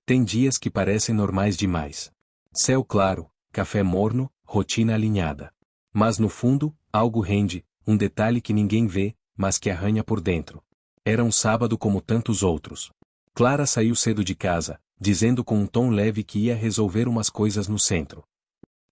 Tem dias que parecem normais demais. Céu claro, café morno, rotina alinhada. Mas no fundo, algo rende, um detalhe que ninguém vê, mas que arranha por dentro. Era um sábado como tantos outros. Clara saiu cedo de casa, dizendo com um tom leve que ia resolver umas coisas no centro.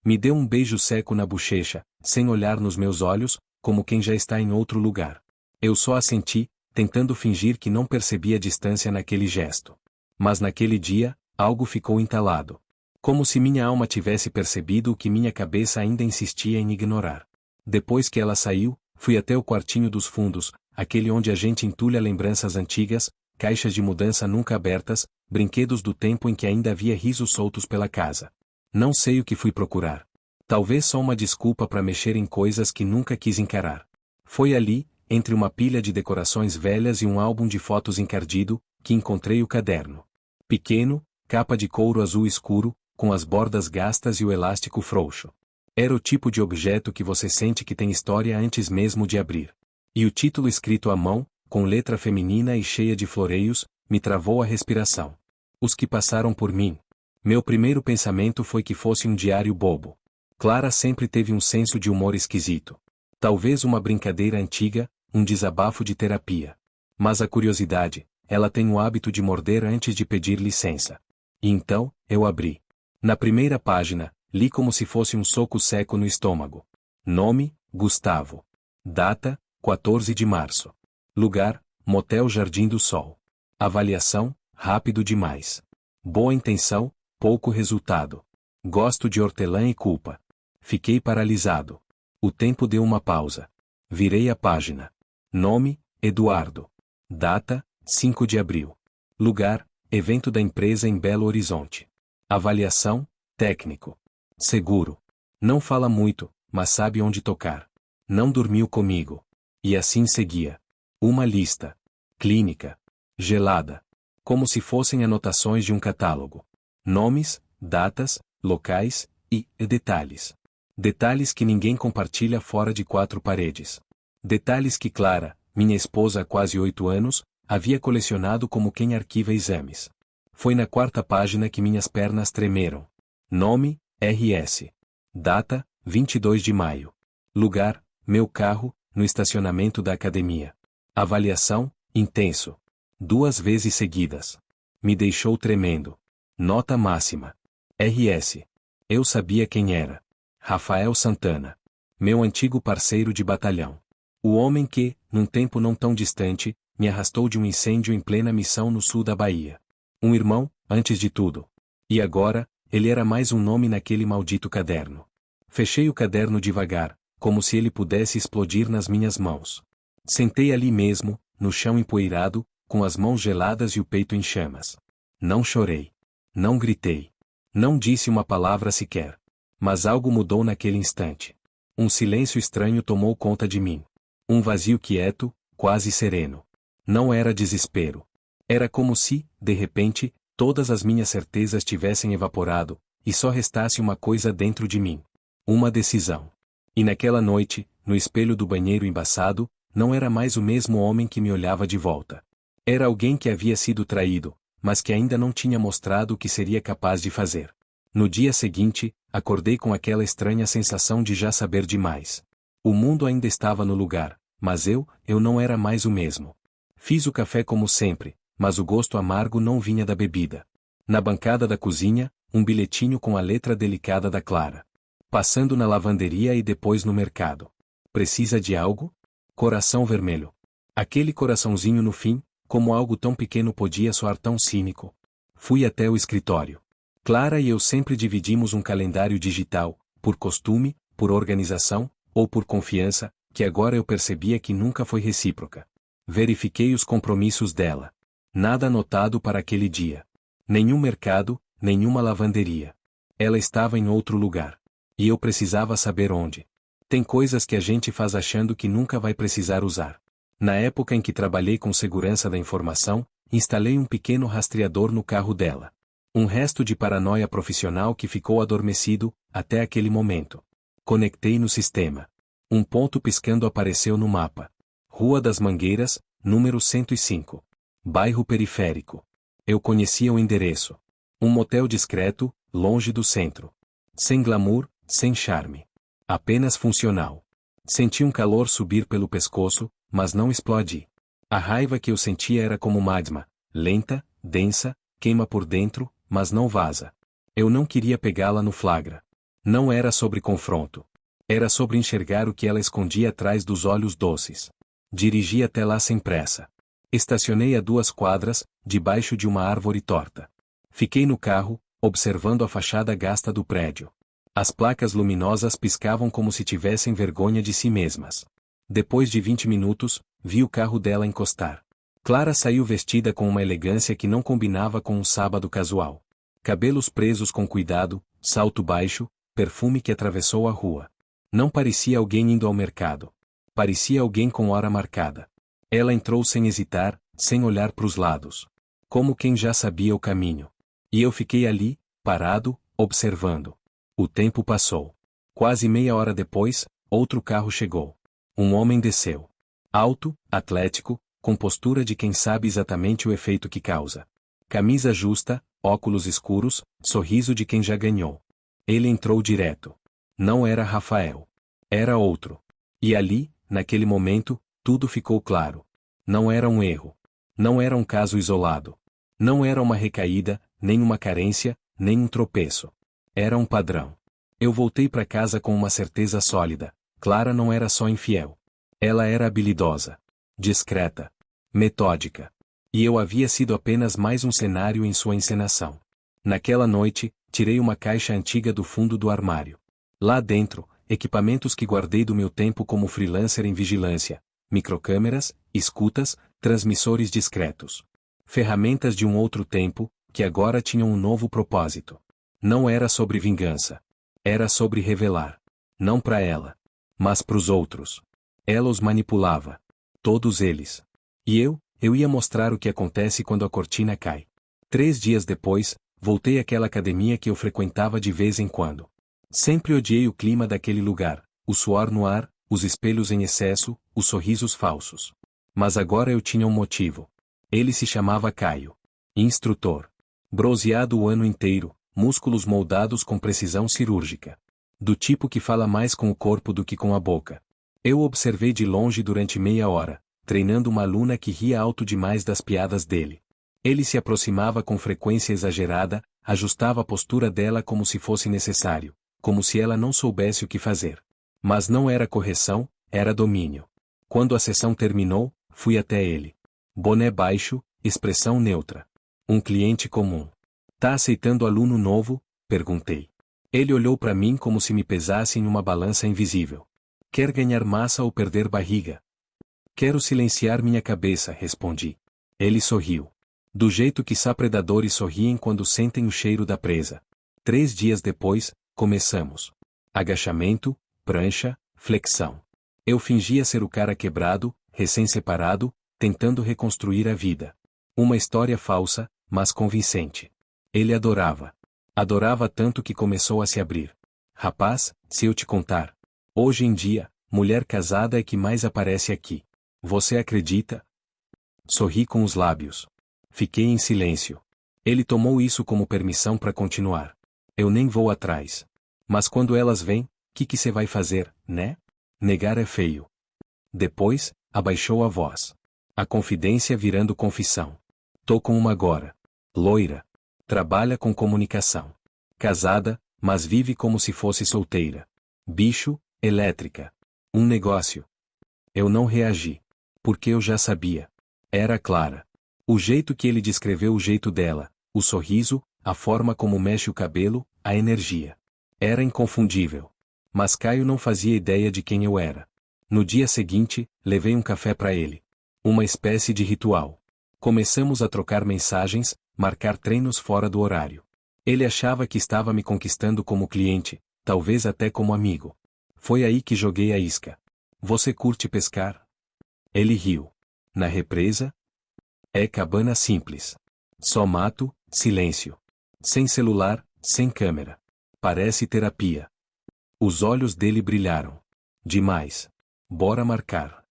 Me deu um beijo seco na bochecha, sem olhar nos meus olhos, como quem já está em outro lugar. Eu só assenti, tentando fingir que não percebia a distância naquele gesto. Mas naquele dia, algo ficou entalado. Como se minha alma tivesse percebido o que minha cabeça ainda insistia em ignorar. Depois que ela saiu, fui até o quartinho dos fundos, aquele onde a gente entulha lembranças antigas, caixas de mudança nunca abertas, brinquedos do tempo em que ainda havia risos soltos pela casa. Não sei o que fui procurar. Talvez só uma desculpa para mexer em coisas que nunca quis encarar. Foi ali, entre uma pilha de decorações velhas e um álbum de fotos encardido, que encontrei o caderno. Pequeno, capa de couro azul escuro, com as bordas gastas e o elástico frouxo. Era o tipo de objeto que você sente que tem história antes mesmo de abrir. E o título escrito à mão, com letra feminina e cheia de floreios, me travou a respiração. Os que passaram por mim. Meu primeiro pensamento foi que fosse um diário bobo. Clara sempre teve um senso de humor esquisito. Talvez uma brincadeira antiga, um desabafo de terapia. Mas a curiosidade, ela tem o hábito de morder antes de pedir licença. E então, eu abri. Na primeira página, li como se fosse um soco seco no estômago. Nome, Gustavo. Data, 14 de março. Lugar, Motel Jardim do Sol. Avaliação, rápido demais. Boa intenção, pouco resultado. Gosto de hortelã e culpa. Fiquei paralisado. O tempo deu uma pausa. Virei a página. Nome, Eduardo. Data, 5 de abril. Lugar, evento da empresa em Belo Horizonte. Avaliação, técnico. Seguro. Não fala muito, mas sabe onde tocar. Não dormiu comigo. E assim seguia. Uma lista. Clínica. Gelada. Como se fossem anotações de um catálogo. Nomes, datas, locais e detalhes. Detalhes que ninguém compartilha fora de 4 paredes. Detalhes que Clara, minha esposa há quase 8 anos, havia colecionado como quem arquiva exames. Foi na 4ª página que minhas pernas tremeram. Nome, RS. Data, 22 de maio. Lugar, meu carro, no estacionamento da academia. Avaliação, intenso. 2 vezes seguidas. Me deixou tremendo. Nota máxima. RS. Eu sabia quem era. Rafael Santana. Meu antigo parceiro de batalhão. O homem que, num tempo não tão distante, me arrastou de um incêndio em plena missão no sul da Bahia. Um irmão, antes de tudo. E agora, ele era mais um nome naquele maldito caderno. Fechei o caderno devagar, como se ele pudesse explodir nas minhas mãos. Sentei ali mesmo, no chão empoeirado, com as mãos geladas e o peito em chamas. Não chorei. Não gritei. Não disse uma palavra sequer. Mas algo mudou naquele instante. Um silêncio estranho tomou conta de mim. Um vazio quieto, quase sereno. Não era desespero. Era como se, de repente, todas as minhas certezas tivessem evaporado, e só restasse uma coisa dentro de mim. Uma decisão. E naquela noite, no espelho do banheiro embaçado, não era mais o mesmo homem que me olhava de volta. Era alguém que havia sido traído, mas que ainda não tinha mostrado o que seria capaz de fazer. No dia seguinte, acordei com aquela estranha sensação de já saber demais. O mundo ainda estava no lugar, mas eu não era mais o mesmo. Fiz o café como sempre, mas o gosto amargo não vinha da bebida. Na bancada da cozinha, um bilhetinho com a letra delicada da Clara. Passando na lavanderia e depois no mercado. Precisa de algo? Coração vermelho. Aquele coraçãozinho no fim, como algo tão pequeno podia soar tão cínico. Fui até o escritório. Clara e eu sempre dividimos um calendário digital, por costume, por organização, ou por confiança, que agora eu percebia que nunca foi recíproca. Verifiquei os compromissos dela. Nada anotado para aquele dia. Nenhum mercado, nenhuma lavanderia. Ela estava em outro lugar. E eu precisava saber onde. Tem coisas que a gente faz achando que nunca vai precisar usar. Na época em que trabalhei com segurança da informação, instalei um pequeno rastreador no carro dela. Um resto de paranoia profissional que ficou adormecido, até aquele momento. Conectei no sistema. Um ponto piscando apareceu no mapa. Rua das Mangueiras, número 105. Bairro Periférico. Eu conhecia o endereço. Um motel discreto, longe do centro. Sem glamour, sem charme. Apenas funcional. Senti um calor subir pelo pescoço, mas não explodi. A raiva que eu sentia era como magma, lenta, densa, queima por dentro, mas não vaza. Eu não queria pegá-la no flagra. Não era sobre confronto. Era sobre enxergar o que ela escondia atrás dos olhos doces. Dirigi até lá sem pressa. Estacionei a 2 quadras, debaixo de uma árvore torta. Fiquei no carro, observando a fachada gasta do prédio. As placas luminosas piscavam como se tivessem vergonha de si mesmas. Depois de 20 minutos, vi o carro dela encostar. Clara saiu vestida com uma elegância que não combinava com um sábado casual. Cabelos presos com cuidado, salto baixo, perfume que atravessou a rua. Não parecia alguém indo ao mercado. Parecia alguém com hora marcada. Ela entrou sem hesitar, sem olhar para os lados. Como quem já sabia o caminho. E eu fiquei ali, parado, observando. O tempo passou. Quase meia hora depois, outro carro chegou. Um homem desceu. Alto, atlético, com postura de quem sabe exatamente o efeito que causa. Camisa justa, óculos escuros, sorriso de quem já ganhou. Ele entrou direto. Não era Rafael. Era outro. E ali, naquele momento, tudo ficou claro. Não era um erro. Não era um caso isolado. Não era uma recaída, nem uma carência, nem um tropeço. Era um padrão. Eu voltei para casa com uma certeza sólida. Clara não era só infiel. Ela era habilidosa. Discreta. Metódica. E eu havia sido apenas mais um cenário em sua encenação. Naquela noite, tirei uma caixa antiga do fundo do armário. Lá dentro, equipamentos que guardei do meu tempo como freelancer em vigilância, microcâmeras, escutas, transmissores discretos. Ferramentas de um outro tempo, que agora tinham um novo propósito. Não era sobre vingança. Era sobre revelar. Não para ela. Mas para os outros. Ela os manipulava. Todos eles. E eu ia mostrar o que acontece quando a cortina cai. 3 dias depois, voltei àquela academia que eu frequentava de vez em quando. Sempre odiei o clima daquele lugar, o suor no ar, os espelhos em excesso, os sorrisos falsos. Mas agora eu tinha um motivo. Ele se chamava Caio. Instrutor. Bronzeado o ano inteiro, músculos moldados com precisão cirúrgica. Do tipo que fala mais com o corpo do que com a boca. Eu observei de longe durante meia hora, treinando uma aluna que ria alto demais das piadas dele. Ele se aproximava com frequência exagerada, ajustava a postura dela como se fosse necessário, como se ela não soubesse o que fazer. Mas não era correção, era domínio. Quando a sessão terminou, fui até ele. Boné baixo, expressão neutra. Um cliente comum. Tá aceitando aluno novo? Perguntei. Ele olhou para mim como se me pesasse em uma balança invisível. Quer ganhar massa ou perder barriga? Quero silenciar minha cabeça, respondi. Ele sorriu. Do jeito que só predadores sorriem quando sentem o cheiro da presa. 3 dias depois, começamos. Agachamento, prancha, flexão. Eu fingia ser o cara quebrado, recém-separado, tentando reconstruir a vida. Uma história falsa, mas convincente. Ele adorava. Adorava tanto que começou a se abrir. Rapaz, se eu te contar. Hoje em dia, mulher casada é que mais aparece aqui. Você acredita? Sorri com os lábios. Fiquei em silêncio. Ele tomou isso como permissão para continuar. Eu nem vou atrás. Mas quando elas vêm, que cê vai fazer, né? Negar é feio. Depois, abaixou a voz. A confidência virando confissão. Tô com uma agora. Loira. Trabalha com comunicação. Casada, mas vive como se fosse solteira. Bicho, elétrica. Um negócio. Eu não reagi. Porque eu já sabia. Era Clara. O jeito que ele descreveu o jeito dela, o sorriso, a forma como mexe o cabelo, a energia. Era inconfundível. Mas Caio não fazia ideia de quem eu era. No dia seguinte, levei um café para ele. Uma espécie de ritual. Começamos a trocar mensagens, marcar treinos fora do horário. Ele achava que estava me conquistando como cliente, talvez até como amigo. Foi aí que joguei a isca. Você curte pescar? Ele riu. Na represa? É cabana simples. Só mato, silêncio. Sem celular, sem câmera. Parece terapia. Os olhos dele brilharam. Demais. Bora marcar.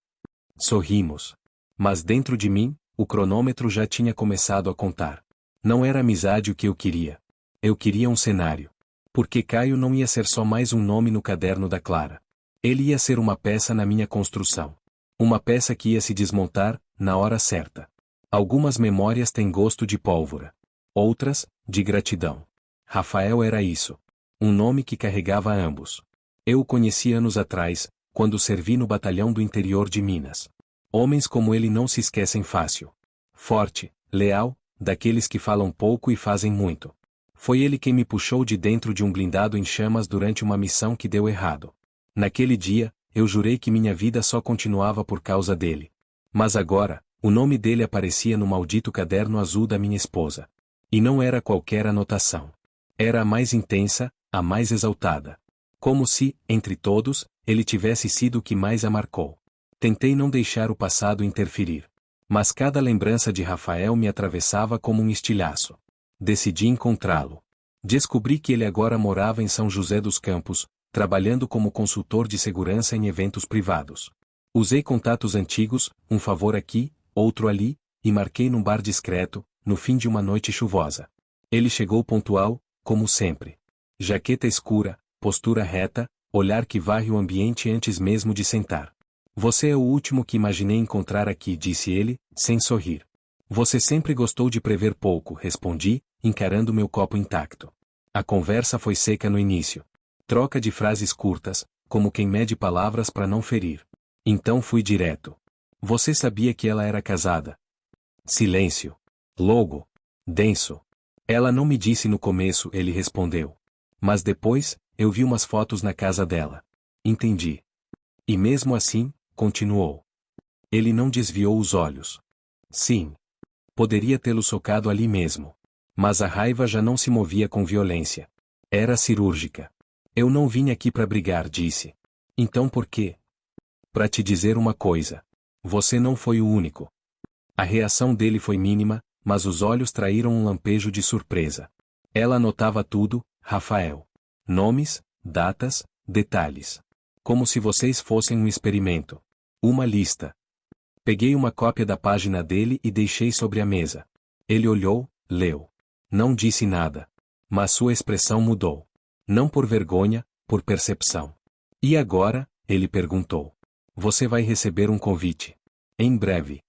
Sorrimos. Mas dentro de mim, o cronômetro já tinha começado a contar. Não era amizade o que eu queria. Eu queria um cenário. Porque Caio não ia ser só mais um nome no caderno da Clara. Ele ia ser uma peça na minha construção. Uma peça que ia se desmontar, na hora certa. Algumas memórias têm gosto de pólvora. Outras, de gratidão. Rafael era isso. Um nome que carregava ambos. Eu o conheci anos atrás, quando servi no batalhão do interior de Minas. Homens como ele não se esquecem fácil. Forte, leal, daqueles que falam pouco e fazem muito. Foi ele quem me puxou de dentro de um blindado em chamas durante uma missão que deu errado. Naquele dia, eu jurei que minha vida só continuava por causa dele. Mas agora, o nome dele aparecia no maldito caderno azul da minha esposa. E não era qualquer anotação. Era a mais intensa, a mais exaltada. Como se, entre todos, ele tivesse sido o que mais a marcou. Tentei não deixar o passado interferir. Mas cada lembrança de Rafael me atravessava como um estilhaço. Decidi encontrá-lo. Descobri que ele agora morava em São José dos Campos, trabalhando como consultor de segurança em eventos privados. Usei contatos antigos, um favor aqui, outro ali, e marquei num bar discreto, no fim de uma noite chuvosa. Ele chegou pontual, como sempre. Jaqueta escura, postura reta, olhar que varre o ambiente antes mesmo de sentar. Você é o último que imaginei encontrar aqui, disse ele, sem sorrir. Você sempre gostou de prever pouco, respondi, encarando meu copo intacto. A conversa foi seca no início. Troca de frases curtas, como quem mede palavras para não ferir. Então fui direto. Você sabia que ela era casada? Silêncio. Logo. Denso. Ela não me disse no começo, ele respondeu. Mas depois, eu vi umas fotos na casa dela. Entendi. E mesmo assim, continuou. Ele não desviou os olhos. Sim. Poderia tê-lo socado ali mesmo. Mas a raiva já não se movia com violência. Era cirúrgica. Eu não vim aqui para brigar, disse. Então por quê? Para te dizer uma coisa. Você não foi o único. A reação dele foi mínima, mas os olhos traíram um lampejo de surpresa. Ela anotava tudo, Rafael. Nomes, datas, detalhes. Como se vocês fossem um experimento. Uma lista. Peguei uma cópia da página dele e deixei sobre a mesa. Ele olhou, leu. Não disse nada. Mas sua expressão mudou. Não por vergonha, por percepção. E agora? Ele perguntou. Você vai receber um convite. Em breve.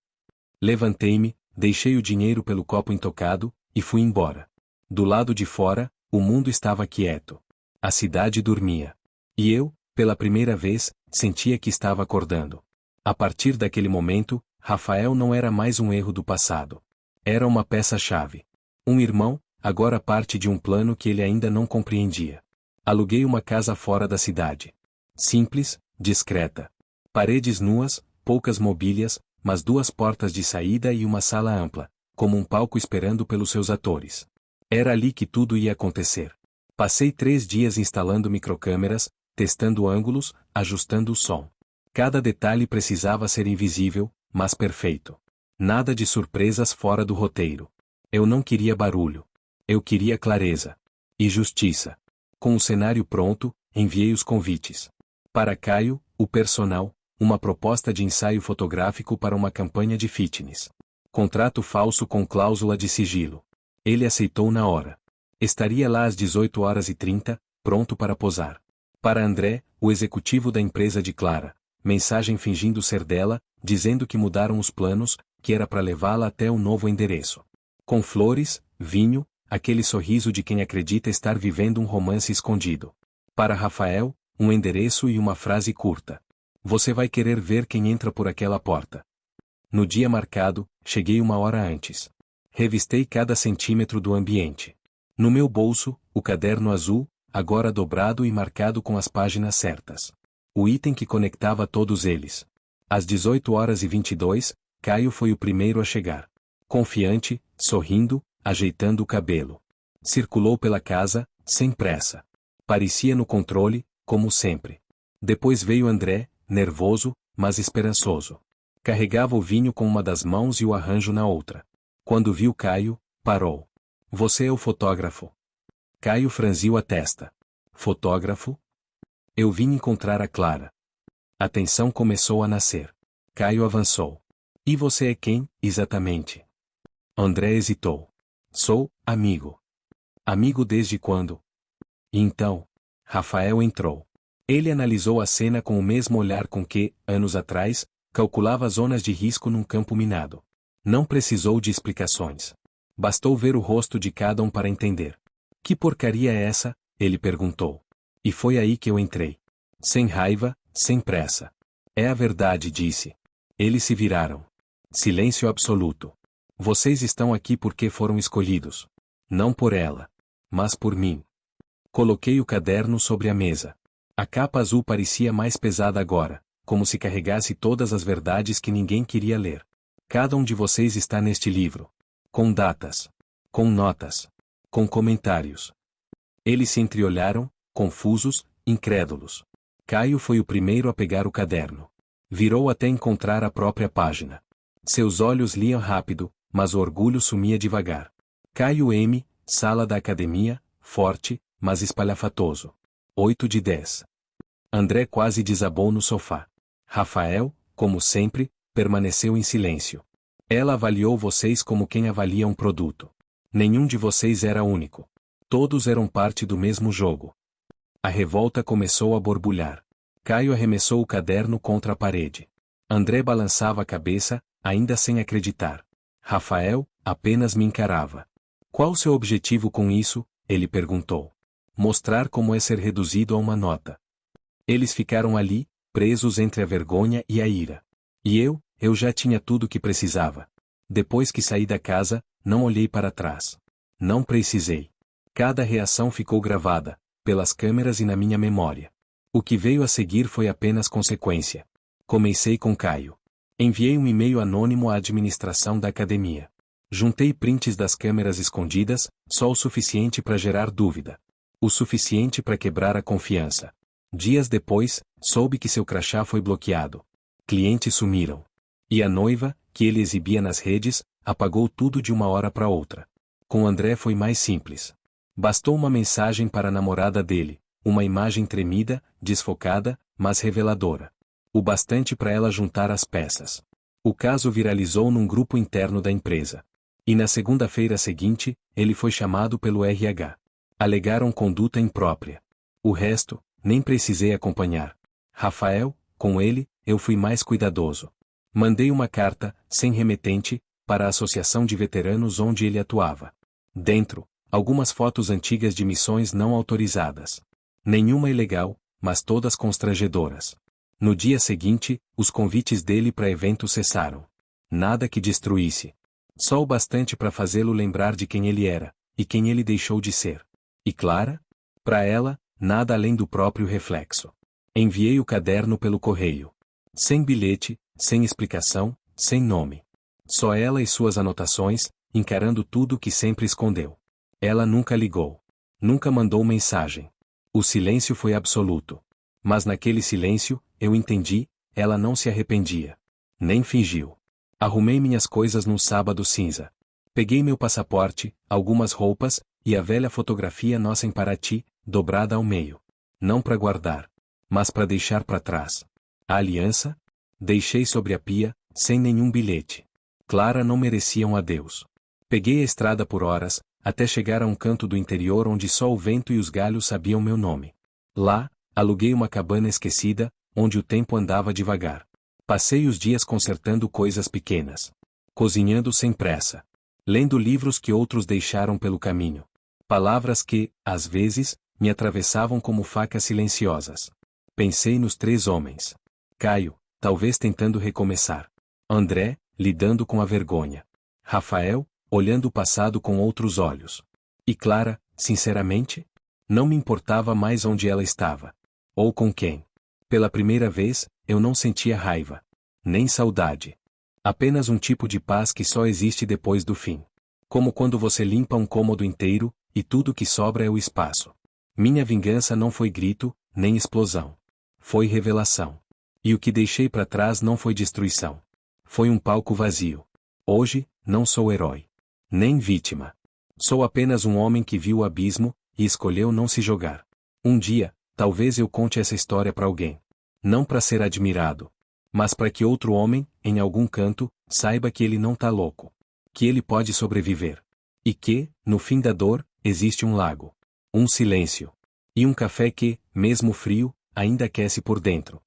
Levantei-me, deixei o dinheiro pelo copo intocado, e fui embora. Do lado de fora, o mundo estava quieto. A cidade dormia. E eu, pela primeira vez, sentia que estava acordando. A partir daquele momento, Rafael não era mais um erro do passado. Era uma peça-chave. Um irmão, agora parte de um plano que ele ainda não compreendia. Aluguei uma casa fora da cidade. Simples, discreta. Paredes nuas, poucas mobílias, mas 2 portas de saída e uma sala ampla, como um palco esperando pelos seus atores. Era ali que tudo ia acontecer. Passei 3 dias instalando microcâmeras, testando ângulos, ajustando o som. Cada detalhe precisava ser invisível, mas perfeito. Nada de surpresas fora do roteiro. Eu não queria barulho. Eu queria clareza. E justiça. Com o cenário pronto, enviei os convites. Para Caio, o personal, uma proposta de ensaio fotográfico para uma campanha de fitness. Contrato falso com cláusula de sigilo. Ele aceitou na hora. Estaria lá às 18h30, pronto para posar. Para André, o executivo da empresa de Clara, mensagem fingindo ser dela, dizendo que mudaram os planos, que era para levá-la até o novo endereço. Com flores, vinho, aquele sorriso de quem acredita estar vivendo um romance escondido. Para Rafael, um endereço e uma frase curta. Você vai querer ver quem entra por aquela porta. No dia marcado, cheguei 1 hora antes. Revistei cada centímetro do ambiente. No meu bolso, o caderno azul, agora dobrado e marcado com as páginas certas. O item que conectava todos eles. Às 18h22, Caio foi o primeiro a chegar. Confiante, sorrindo, ajeitando o cabelo. Circulou pela casa, sem pressa. Parecia no controle, como sempre. Depois veio André, nervoso, mas esperançoso. Carregava o vinho com uma das mãos e o arranjo na outra. Quando viu Caio, parou. Você é o fotógrafo? Caio franziu a testa. Fotógrafo? Eu vim encontrar a Clara. A tensão começou a nascer. Caio avançou. E você é quem, exatamente? André hesitou. Sou, amigo. Amigo desde quando? E então, Rafael entrou. Ele analisou a cena com o mesmo olhar com que, anos atrás, calculava zonas de risco num campo minado. Não precisou de explicações. Bastou ver o rosto de cada um para entender. Que porcaria é essa? Ele perguntou. E foi aí que eu entrei. Sem raiva, sem pressa. É a verdade, disse. Eles se viraram. Silêncio absoluto. Vocês estão aqui porque foram escolhidos. Não por ela. Mas por mim. Coloquei o caderno sobre a mesa. A capa azul parecia mais pesada agora, como se carregasse todas as verdades que ninguém queria ler. Cada um de vocês está neste livro. Com datas. Com notas. Com comentários. Eles se entreolharam, confusos, incrédulos. Caio foi o primeiro a pegar o caderno. Virou até encontrar a própria página. Seus olhos liam rápido, mas o orgulho sumia devagar. Caio M., sala da academia, forte, mas espalhafatoso. 8 de 10. André quase desabou no sofá. Rafael, como sempre, permaneceu em silêncio. Ela avaliou vocês como quem avalia um produto. Nenhum de vocês era único. Todos eram parte do mesmo jogo. A revolta começou a borbulhar. Caio arremessou o caderno contra a parede. André balançava a cabeça, ainda sem acreditar. Rafael, apenas me encarava. Qual seu objetivo com isso? Ele perguntou. Mostrar como é ser reduzido a uma nota. Eles ficaram ali, presos entre a vergonha e a ira. E eu já tinha tudo o que precisava. Depois que saí da casa, não olhei para trás. Não precisei. Cada reação ficou gravada, pelas câmeras e na minha memória. O que veio a seguir foi apenas consequência. Comecei com Caio. Enviei um e-mail anônimo à administração da academia. Juntei prints das câmeras escondidas, só o suficiente para gerar dúvida. O suficiente para quebrar a confiança. Dias depois, soube que seu crachá foi bloqueado. Clientes sumiram. E a noiva, que ele exibia nas redes, apagou tudo de uma hora para outra. Com André foi mais simples. Bastou uma mensagem para a namorada dele, uma imagem tremida, desfocada, mas reveladora. O bastante para ela juntar as peças. O caso viralizou num grupo interno da empresa. E na segunda-feira seguinte, ele foi chamado pelo RH. Alegaram conduta imprópria. O resto, nem precisei acompanhar. Rafael, com ele, eu fui mais cuidadoso. Mandei uma carta, sem remetente, para a associação de veteranos onde ele atuava. Dentro, algumas fotos antigas de missões não autorizadas. Nenhuma ilegal, mas todas constrangedoras. No dia seguinte, os convites dele para eventos cessaram. Nada que destruísse. Só o bastante para fazê-lo lembrar de quem ele era, e quem ele deixou de ser. E Clara? Para ela, nada além do próprio reflexo. Enviei o caderno pelo correio. Sem bilhete, sem explicação, sem nome. Só ela e suas anotações, encarando tudo o que sempre escondeu. Ela nunca ligou. Nunca mandou mensagem. O silêncio foi absoluto. Mas naquele silêncio, eu entendi, ela não se arrependia. Nem fingiu. Arrumei minhas coisas num sábado cinza. Peguei meu passaporte, algumas roupas, e a velha fotografia nossa em Paraty, dobrada ao meio. Não para guardar, mas para deixar para trás. A aliança? Deixei sobre a pia, sem nenhum bilhete. Clara não merecia um adeus. Peguei a estrada por horas, até chegar a um canto do interior onde só o vento e os galhos sabiam meu nome. Lá, aluguei uma cabana esquecida, onde o tempo andava devagar. Passei os dias consertando coisas pequenas. Cozinhando sem pressa. Lendo livros que outros deixaram pelo caminho. Palavras que, às vezes, me atravessavam como facas silenciosas. Pensei nos 3 homens. Caio, talvez tentando recomeçar. André, lidando com a vergonha. Rafael, olhando o passado com outros olhos. E Clara, sinceramente? Não me importava mais onde ela estava. Ou com quem. Pela primeira vez, eu não sentia raiva. Nem saudade. Apenas um tipo de paz que só existe depois do fim. Como quando você limpa um cômodo inteiro, e tudo que sobra é o espaço. Minha vingança não foi grito, nem explosão. Foi revelação. E o que deixei para trás não foi destruição. Foi um palco vazio. Hoje, não sou herói. Nem vítima. Sou apenas um homem que viu o abismo, e escolheu não se jogar. Um dia, talvez eu conte essa história para alguém. Não para ser admirado. Mas para que outro homem, em algum canto, saiba que ele não tá louco. Que ele pode sobreviver. E que, no fim da dor, existe um lago. Um silêncio. E um café que, mesmo frio, ainda aquece por dentro.